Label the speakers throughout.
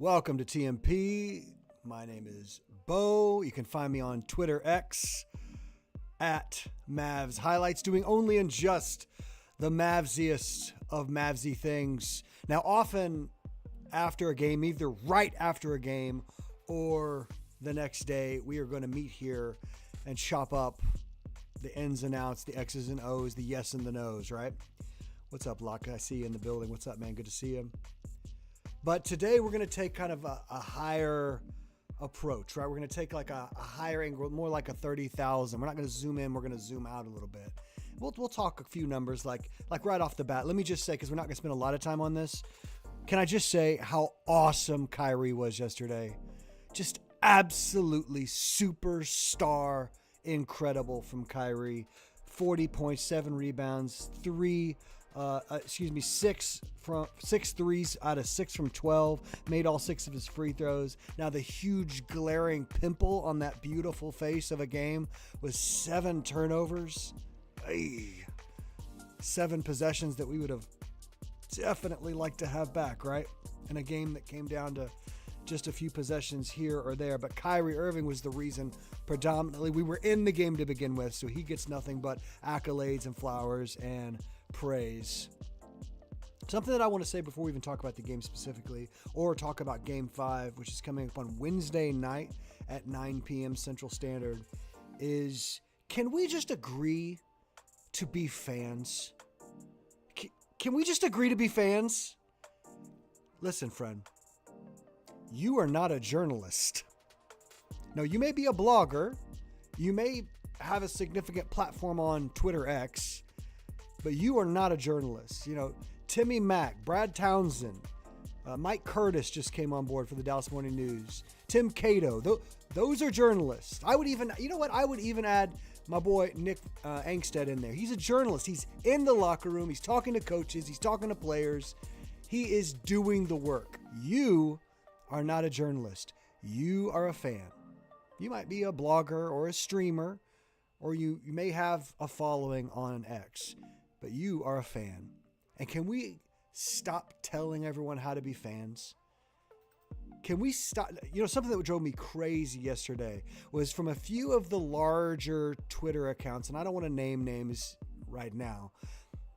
Speaker 1: Welcome to TMP. My name is Bo. You can find me on Twitter X at Mavs Highlights, doing only and just the Mavsiest of Mavsy things. Now, often after a game, either right after a game or the next day, we are going to meet here and chop up the ins and outs, the X's and O's, the yes and the no's, right? What's up, Locke? I see you in the building. What's up, man? Good to see you. But today we're going to take kind of a higher approach, right? We're going to take like a higher angle, more like a 30,000. We're not going to zoom in. We're going to zoom out a little bit. We'll talk a few numbers like right off the bat. Let me just say, because we're not going to spend a lot of time on this, can I just say how awesome Kyrie was yesterday? Just absolutely superstar incredible from Kyrie. 40 points, 7 rebounds, 6 threes out of 6 from 12, made all 6 of his free throws. Now the huge glaring pimple on that beautiful face of a game was 7 turnovers. 7 possessions that we would have definitely liked to have back, right? In a game that came down to just a few possessions here or there. But Kyrie Irving was the reason predominantly we were in the game to begin with, so he gets nothing but accolades and flowers and praise. Something that I want to say before we even talk about the game specifically, or talk about Game 5, which is coming up on Wednesday night at 9 p.m. Central Standard, is can we just agree to be fans? Can we just agree to be fans? Listen, friend, you are not a journalist. No, you may be a blogger. You may have a significant platform on Twitter X, but you are not a journalist. You know, Timmy Mack, Brad Townsend, Mike Curtis just came on board for the Dallas Morning News. Tim Cato, those are journalists. I would even add my boy Nick Angstead in there. He's a journalist. He's in the locker room. He's talking to coaches. He's talking to players. He is doing the work. You are not a journalist. You are a fan. You might be a blogger or a streamer, or you may have a following on X, but you are a fan. And can we stop telling everyone how to be fans? Can we stop? You know, something that drove me crazy yesterday was from a few of the larger Twitter accounts, and I don't want to name names right now,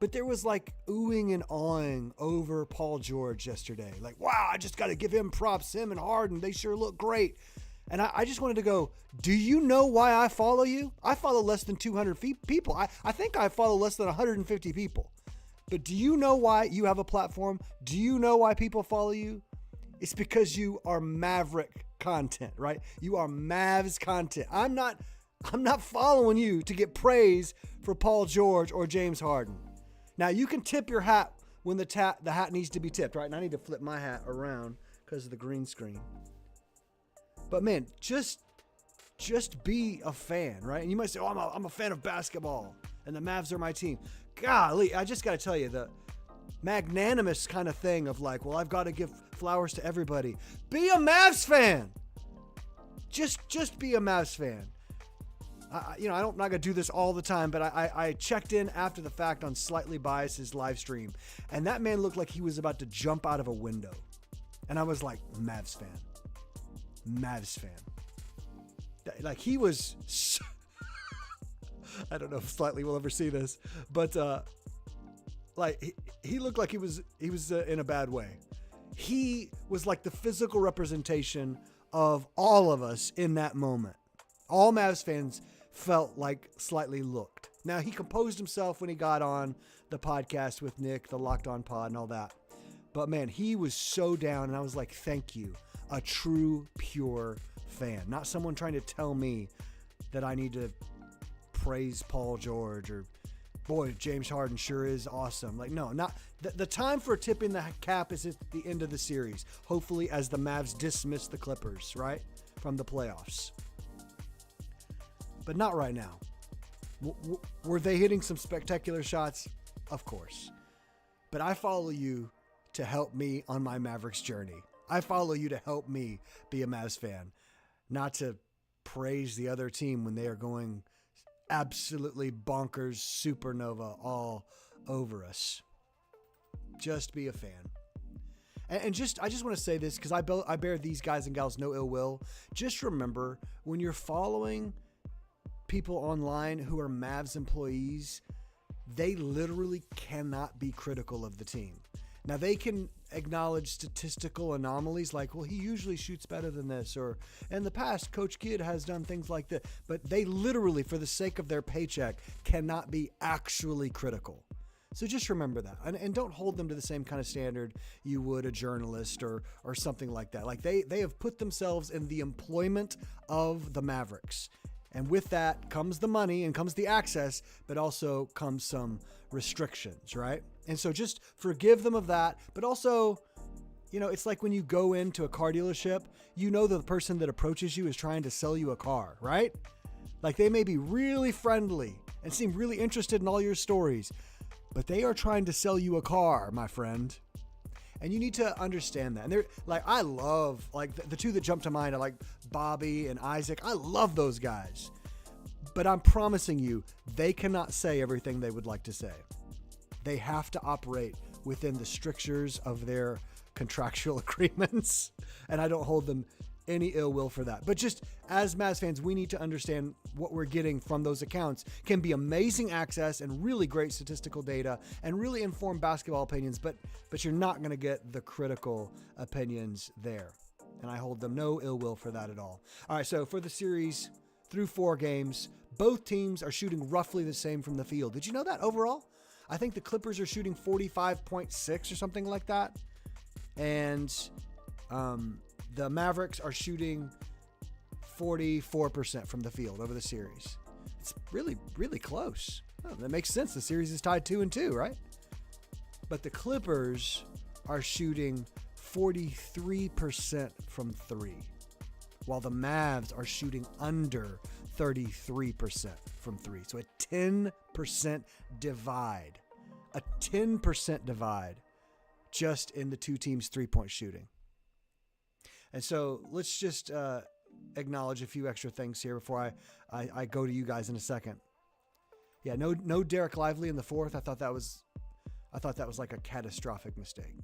Speaker 1: but there was like oohing and awing over Paul George yesterday. Like, wow, I just got to give him props. Him and Harden, they sure look great. And I just wanted to go, do you know why I follow you? I follow less than 200 people. I think I follow less than 150 people. But do you know why you have a platform? Do you know why people follow you? It's because you are Maverick content, right? You are Mavs content. I'm not following you to get praise for Paul George or James Harden. Now, you can tip your hat when the hat needs to be tipped, right? And I need to flip my hat around because of the green screen. But man, just be a fan, right? And you might say, oh, I'm a fan of basketball and the Mavs are my team. Golly, I just got to tell you, the magnanimous kind of thing of like, well, I've got to give flowers to everybody. Be a Mavs fan. Just be a Mavs fan. I'm not going to do this all the time, but I checked in after the fact on Slightly Biased's live stream, and that man looked like he was about to jump out of a window. And I was like, Mavs fan. Like, he was so I don't know if Slightly will ever see this, but he looked like he was in a bad way. He was like the physical representation of all of us in that moment. All Mavs fans felt like Slightly looked. Now, he composed himself when he got on the podcast with Nick, the Locked On Pod and all that. But man, he was so down, and I was like, thank you. A true, pure fan. Not someone trying to tell me that I need to praise Paul George or, boy, James Harden sure is awesome. Like, no, not the time for tipping the cap is at the end of the series. Hopefully, as the Mavs dismiss the Clippers, right, from the playoffs. But not right now. Were they hitting some spectacular shots? Of course. But I follow you to help me on my Mavericks journey. I follow you to help me be a Mavs fan, not to praise the other team when they are going absolutely bonkers supernova all over us. Just be a fan. And just, I just want to say this because I bear these guys and gals no ill will. Just remember, when you're following people online who are Mavs employees, they literally cannot be critical of the team. Now, they can acknowledge statistical anomalies like, well, he usually shoots better than this, or in the past, Coach Kidd has done things like that. But they literally, for the sake of their paycheck, cannot be actually critical. So just remember that. And don't hold them to the same kind of standard you would a journalist or something like that. Like they have put themselves in the employment of the Mavericks. And with that comes the money and comes the access, but also comes some restrictions, right? And so just forgive them of that. But also, you know, it's like when you go into a car dealership, you know the person that approaches you is trying to sell you a car, right? Like they may be really friendly and seem really interested in all your stories, but they are trying to sell you a car, my friend. And you need to understand that. And they're like, I love like the two that jump to mind are like Bobby and Isaac. I love those guys, but I'm promising you, they cannot say everything they would like to say. They have to operate within the strictures of their contractual agreements. And I don't hold them any ill will for that. But just as Mavs fans, we need to understand what we're getting from those accounts can be amazing access and really great statistical data and really informed basketball opinions, but you're not going to get the critical opinions there. And I hold them no ill will for that at all. All right, so for the series through 4 games, both teams are shooting roughly the same from the field. Did you know that overall? I think the Clippers are shooting 45.6 or something like that. And the Mavericks are shooting 44% from the field over the series. It's really, really close. Oh, that makes sense. The series is tied 2-2, right? But the Clippers are shooting 43% from 3, while the Mavs are shooting under 33% from 3. So a 10% divide. A 10% divide just in the two teams' three-point shooting. And so let's just acknowledge a few extra things here before I go to you guys in a second. Yeah, no Derek Lively in the fourth. I thought that was like a catastrophic mistake.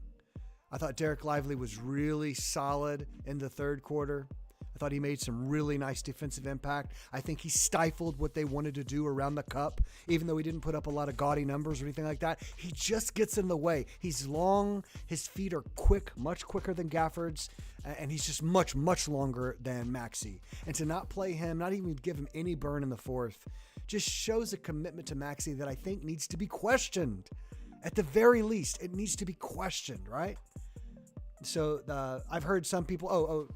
Speaker 1: I thought Derek Lively was really solid in the third quarter. I thought he made some really nice defensive impact. I think he stifled what they wanted to do around the cup, even though he didn't put up a lot of gaudy numbers or anything like that. He just gets in the way. He's long. His feet are quick, much quicker than Gafford's, and he's just much, much longer than Maxey. And to not play him, not even give him any burn in the fourth, just shows a commitment to Maxey that I think needs to be questioned. At the very least, it needs to be questioned, right? So I've heard some people,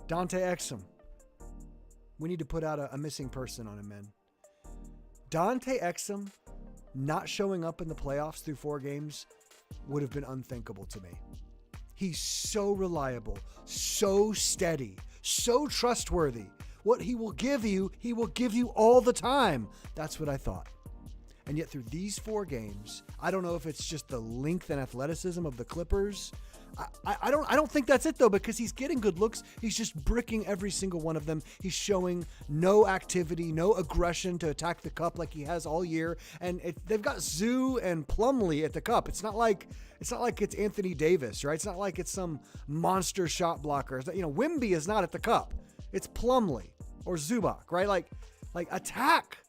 Speaker 1: Dante Exum. We need to put out a missing person on him, man. Dante Exum not showing up in the playoffs through 4 games would have been unthinkable to me. He's so reliable, so steady, so trustworthy. What he will give you all the time. That's what I thought. And yet through these 4 games, I don't know if it's just the length and athleticism of the Clippers. I don't think that's it though, because he's getting good looks. He's just bricking every single one of them. He's showing no activity, no aggression to attack the cup like he has all year. And they've got Zoo and Plumlee at the cup. It's not like it's Anthony Davis, right? It's not like it's some monster shot blocker. Wemby is not at the cup. It's Plumlee or Zubac, right? Like attack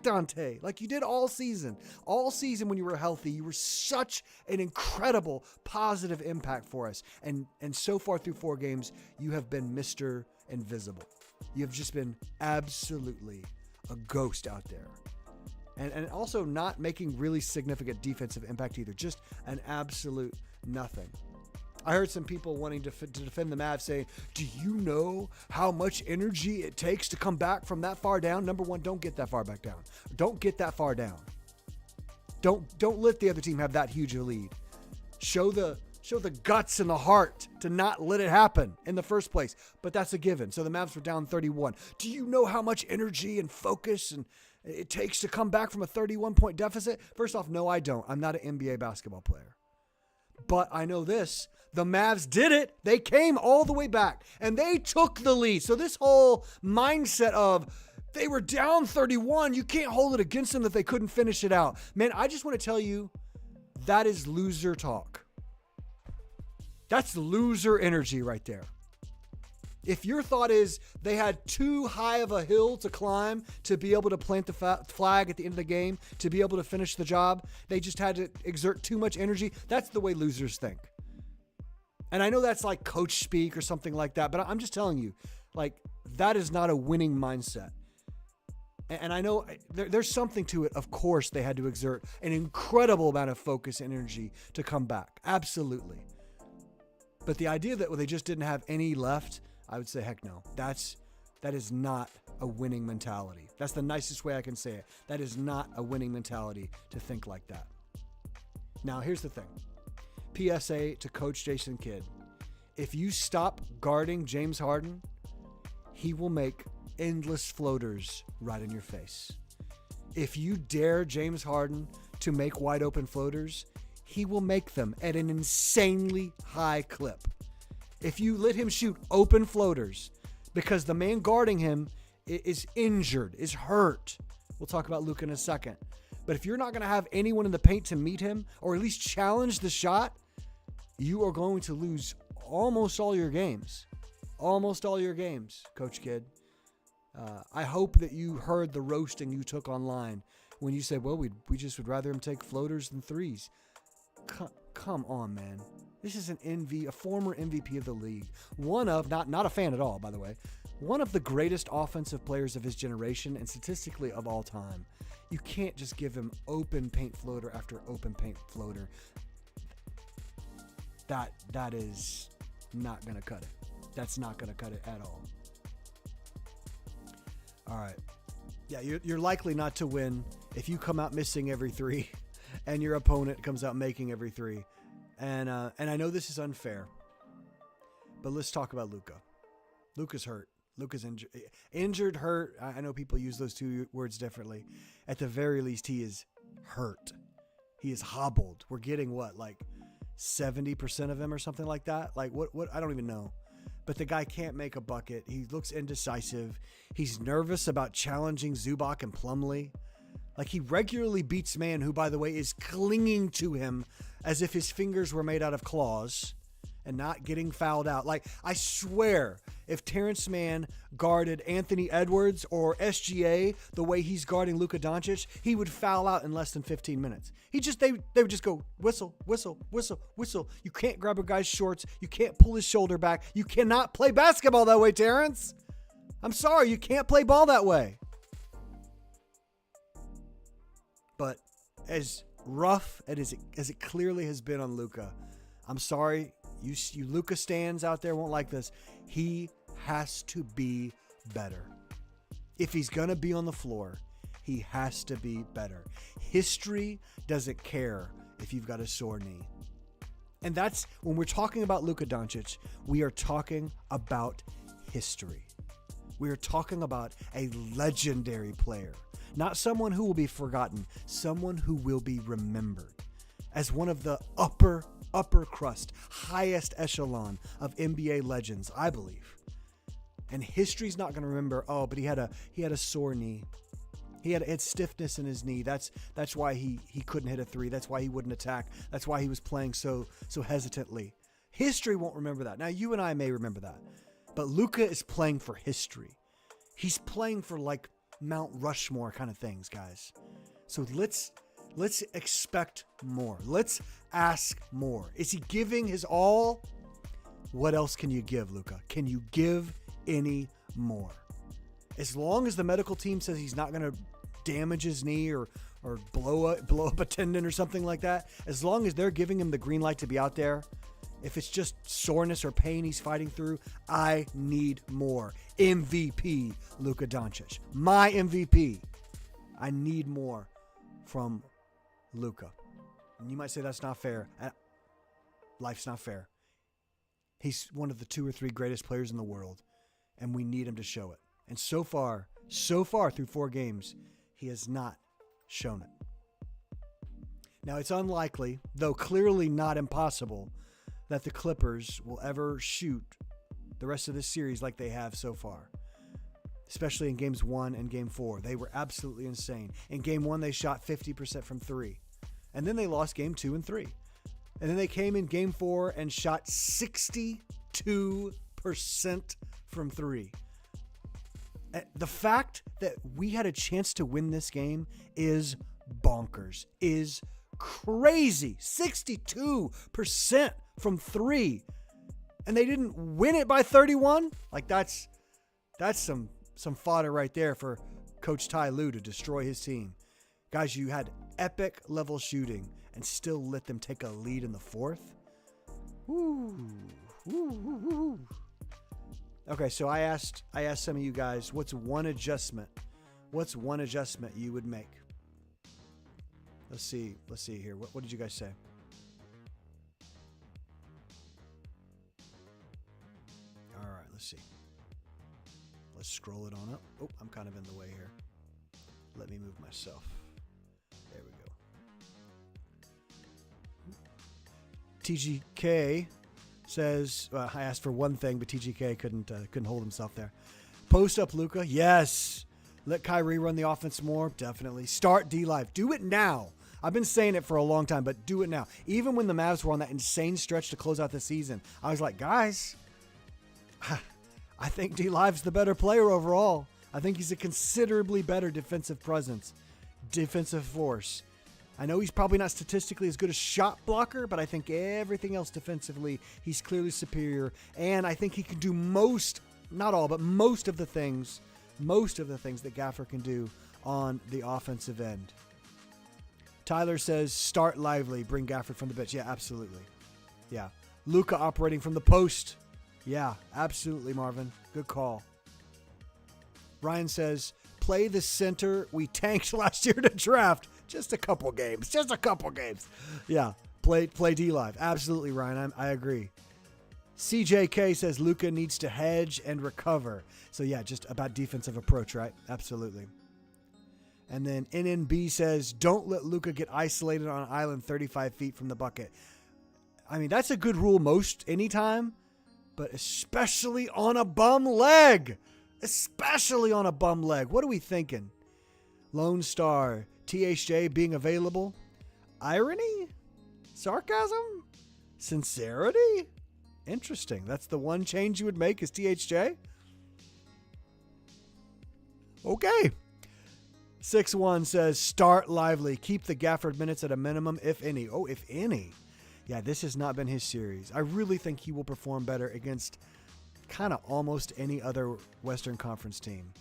Speaker 1: Dante like you did all season. All season when you were healthy, you were such an incredible positive impact for us. And so far through 4 games, you have been Mr. Invisible. You have just been absolutely a ghost out there. And also not making really significant defensive impact either. Just an absolute nothing. I heard some people wanting to defend the Mavs saying, do you know how much energy it takes to come back from that far down? Number one, don't get that far back down. Don't get that far down. Don't let the other team have that huge a lead. Show the guts and the heart to not let it happen in the first place. But that's a given. So the Mavs were down 31. Do you know how much energy and focus and it takes to come back from a 31-point deficit? First off, no, I don't. I'm not an NBA basketball player. But I know this. The Mavs did it. They came all the way back and they took the lead. So this whole mindset of they were down 31, you can't hold it against them that they couldn't finish it out. Man, I just want to tell you, That is loser talk. That's loser energy right there. If your thought is they had too high of a hill to climb to be able to plant the flag at the end of the game, to be able to finish the job, they just had to exert too much energy, that's the way losers think. And I know that's like coach speak or something like that, but I'm just telling you, like, that is not a winning mindset. And I know there's something to it. Of course, they had to exert an incredible amount of focus and energy to come back. Absolutely. But the idea that they just didn't have any left, I would say, heck no. That is not a winning mentality. That's the nicest way I can say it. That is not a winning mentality to think like that. Now, here's the thing. PSA to Coach Jason Kidd. If you stop guarding James Harden, he will make endless floaters right in your face. If you dare James Harden to make wide open floaters, he will make them at an insanely high clip. If you let him shoot open floaters because the man guarding him is injured, is hurt. We'll talk about Luka in a second. But if you're not going to have anyone in the paint to meet him or at least challenge the shot, you are going to lose almost all your games. Almost all your games, Coach Kidd. I hope that you heard the roasting you took online when you said, well, we just would rather him take floaters than threes. Come on, man. This is a former MVP of the league. One of, not a fan at all, by the way, one of the greatest offensive players of his generation and statistically of all time. You can't just give him open paint floater after open paint floater. That is not going to cut it. That's not going to cut it at all. All right. Yeah, you're likely not to win if you come out missing every three and your opponent comes out making every three. And I know this is unfair, but let's talk about Luka. Luka's hurt. Luka's injured, hurt. I know people use those two words differently. At the very least, he is hurt. He is hobbled. We're getting what, like 70% of him or something like that? Like what? I don't even know. But the guy can't make a bucket. He looks indecisive. He's nervous about challenging Zubac and Plumlee. Like, he regularly beats man who, by the way, is clinging to him as if his fingers were made out of claws and not getting fouled out. Like, I swear, if Terrence Mann guarded Anthony Edwards or SGA the way he's guarding Luka Doncic, he would foul out in less than 15 minutes. They would just go whistle, whistle, whistle, whistle. You can't grab a guy's shorts. You can't pull his shoulder back. You cannot play basketball that way, Terrence. I'm sorry, you can't play ball that way. But as rough as it clearly has been on Luka, I'm sorry, you Luka stans out there won't like this. He has to be better. If he's going to be on the floor, he has to be better. History doesn't care if you've got a sore knee. And that's when we're talking about Luka Doncic, we are talking about history. We are talking about a legendary player. Not someone who will be forgotten, someone who will be remembered as one of the upper crust, highest echelon of NBA legends, I believe. And history's not going to remember, oh, but he had a sore knee. He had stiffness in his knee. That's why he couldn't hit a three. That's why he wouldn't attack. That's why he was playing so hesitantly. History won't remember that. Now, you and I may remember that. But Luka is playing for history. He's playing for like Mount Rushmore kind of things, guys. So let's expect more. Let's ask more. Is he giving his all? What else can you give, Luka? Can you give any more? As long as the medical team says he's not going to damage his knee or blow up a tendon or something like that, as long as they're giving him the green light to be out there, if it's just soreness or pain he's fighting through, I need more. MVP Luka Doncic. My MVP. I need more from Luka. And you might say that's not fair. Life's not fair. He's one of the 2 or 3 greatest players in the world, and we need him to show it. And so far through 4 games, he has not shown it. Now, it's unlikely, though clearly not impossible, that the Clippers will ever shoot the rest of this series like they have so far, especially in games 1 and game 4. They were absolutely insane. In game 1, they shot 50% from 3, And then they lost game 2 and 3. And then they came in game 4 and shot 62% from 3. The fact that we had a chance to win this game is bonkers, is crazy. 62% from 3. And they didn't win it by 31? Like that's some fodder right there for Coach Ty Lue to destroy his team. Guys, you had epic level shooting and still let them take a lead in the 4th. Woo. Okay, so I asked some of you guys, what's one adjustment you would make? Let's see here. What did you guys say? All right, let's see. Let's scroll it on up. Oh, I'm kind of in the way here. Let me move myself. There we go. TGK says, I asked for one thing, but TGK couldn't hold himself there. Post up Luka. Yes. Let Kyrie run the offense more. Definitely. Start D-Live. Do it now. I've been saying it for a long time, but do it now. Even when the Mavs were on that insane stretch to close out the season, I was like, guys, I think D-Live's the better player overall. I think he's a considerably better defensive presence, defensive force. I know he's probably not statistically as good a shot blocker, but I think everything else defensively, he's clearly superior. And I think he can do most, not all, but most of the things that Gaffer can do on the offensive end. Tyler says, start Lively, bring Gafford from the bench. Yeah, absolutely. Yeah. Luka operating from the post. Yeah, absolutely, Marvin. Good call. Ryan says, play the center we tanked last year to draft. Just a couple games. Yeah, play D-Live. Absolutely, Ryan. I agree. CJK says Luka needs to hedge and recover. So, yeah, just about defensive approach, right? Absolutely. And then NNB says, don't let Luka get isolated on an island 35 feet from the bucket. I mean, that's a good rule anytime, but especially on a bum leg. What are we thinking? Lone Star, THJ being available. Irony? Sarcasm? Sincerity? Interesting. That's the one change you would make is THJ? Okay. 6-1 says, start Lively. Keep the Gafford minutes at a minimum, if any. Oh, if any. Yeah, this has not been his series. I really think he will perform better against kind of almost any other Western Conference team.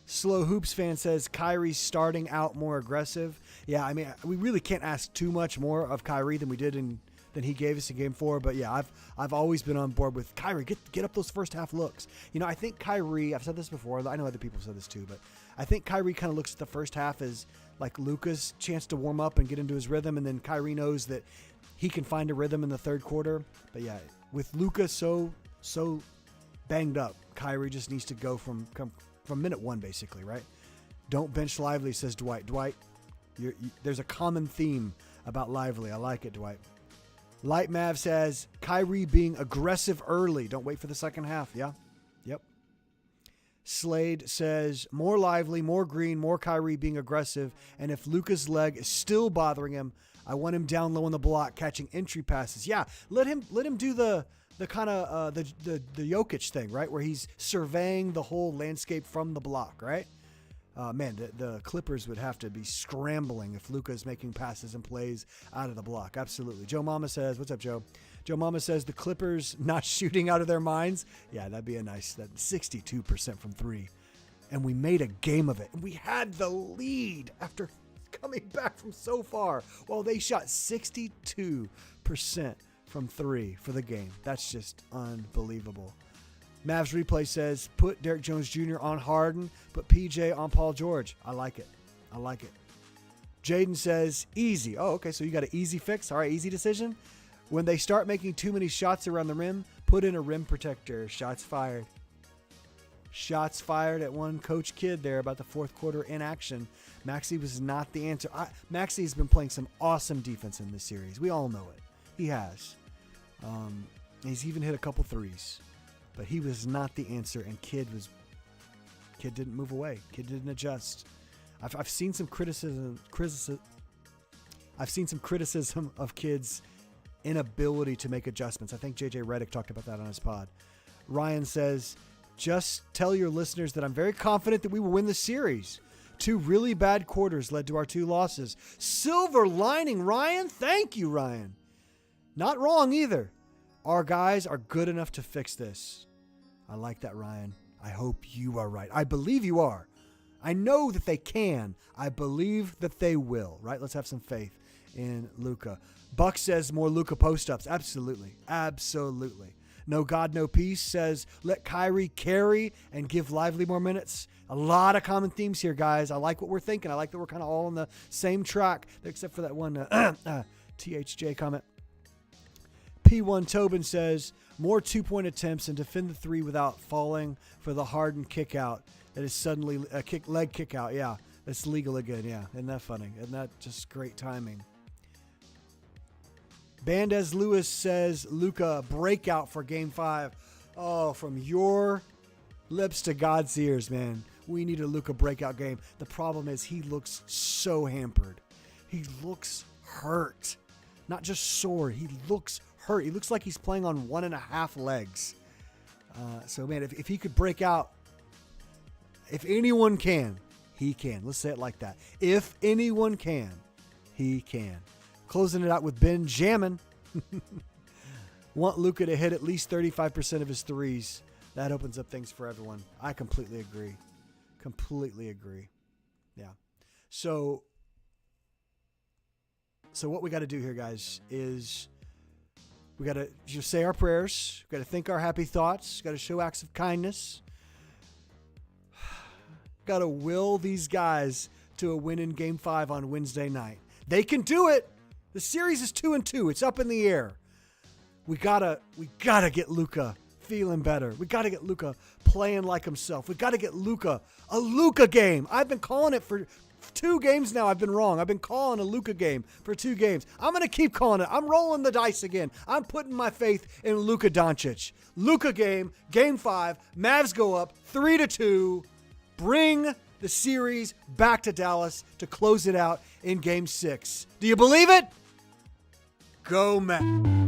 Speaker 1: Slow Hoops fan says Kyrie's starting out more aggressive. Yeah, I mean, we really can't ask too much more of Kyrie than we did than he gave us in Game 4. But yeah, I've always been on board with Kyrie. Get up those first half looks. You know, I think Kyrie. I've said this before. I know other people have said this too, but I think Kyrie kind of looks at the first half as like Luka's chance to warm up and get into his rhythm, and then Kyrie knows that he can find a rhythm in the third quarter. But yeah, with Luka so banged up, Kyrie just needs to go from minute 1, basically, right? Don't bench Lively, says Dwight. Dwight, there's a common theme about Lively. I like it, Dwight. Light Mav says, Kyrie being aggressive early. Don't wait for the second half. Yeah. Yep. Slade says, more Lively, more Green, more Kyrie being aggressive. And if Luka's leg is still bothering him, I want him down low on the block, catching entry passes. Yeah, let him do the kind of the Jokic thing, right? Where he's surveying the whole landscape from the block, right? Man, the Clippers would have to be scrambling if Luka's making passes and plays out of the block. Absolutely. Joe Mama says, what's up, Joe? Joe Mama says the Clippers not shooting out of their minds. Yeah, that'd be that 62% from 3. And we made a game of it. And we had the lead after coming back from so far. Well, they shot 62% from 3 for the game. That's just unbelievable. Mavs Replay says, put Derek Jones Jr. on Harden, put PJ on Paul George. I like it. Jaden says, easy. Oh, okay, so you got an easy fix. All right, easy decision. When they start making too many shots around the rim, put in a rim protector. Shots fired. Shots fired at one Coach Kidd there about the fourth quarter in action. Maxey was not the answer. Maxey's been playing some awesome defense in this series. We all know it. He has. He's even hit a couple threes. But he was not the answer, and Kidd didn't move away. Kidd didn't adjust. I've seen some criticism I've seen some criticism of kids' inability to make adjustments. I think JJ Redick talked about that on his pod. Ryan says, just tell your listeners that I'm very confident that we will win the series. 2 really bad quarters led to our 2 losses. Silver lining, Ryan. Thank you, Ryan. Not wrong either. Our guys are good enough to fix this. I like that, Ryan. I hope you are right. I believe you are. I know that they can. I believe that they will, right? Let's have some faith in Luka. Buck says more Luka post-ups. Absolutely. Absolutely. No God, no peace says let Kyrie carry and give Lively more minutes. A lot of common themes here, guys. I like what we're thinking. I like that we're kind of all on the same track, except for that one THJ comment. P1 Tobin says more 2-point attempts and defend the 3 without falling for the Harden kick out. That is suddenly a leg kick out. Yeah, that's legal again. Yeah, isn't that funny? Isn't that just great timing? Bandez Lewis says Luka breakout for Game 5. Oh, from your lips to God's ears, man. We need a Luka breakout game. The problem is he looks so hampered. He looks hurt. Not just sore. He looks hurt. He looks like he's playing on 1.5 legs. So, man, if he could break out, if anyone can, he can. Let's say it like that. If anyone can, he can. Closing it out with Benjamin. Want Luka to hit at least 35% of his threes. That opens up things for everyone. I completely agree. Completely agree. Yeah. So what we got to do here, guys, is we got to just say our prayers. We got to think our happy thoughts. Got to show acts of kindness. Got to will these guys to a win in Game 5 on Wednesday night. They can do it. The series is 2-2. It's up in the air. We gotta get Luka feeling better. We gotta get Luka playing like himself. We gotta get Luka a Luka game. I've been calling it for 2 games now. I've been wrong. I've been calling a Luka game for 2 games. I'm gonna keep calling it. I'm rolling the dice again. I'm putting my faith in Luka Doncic. Luka game, Game 5. Mavs go up 3-2. Bring the series back to Dallas to close it out in Game 6. Do you believe it? Go Mavs.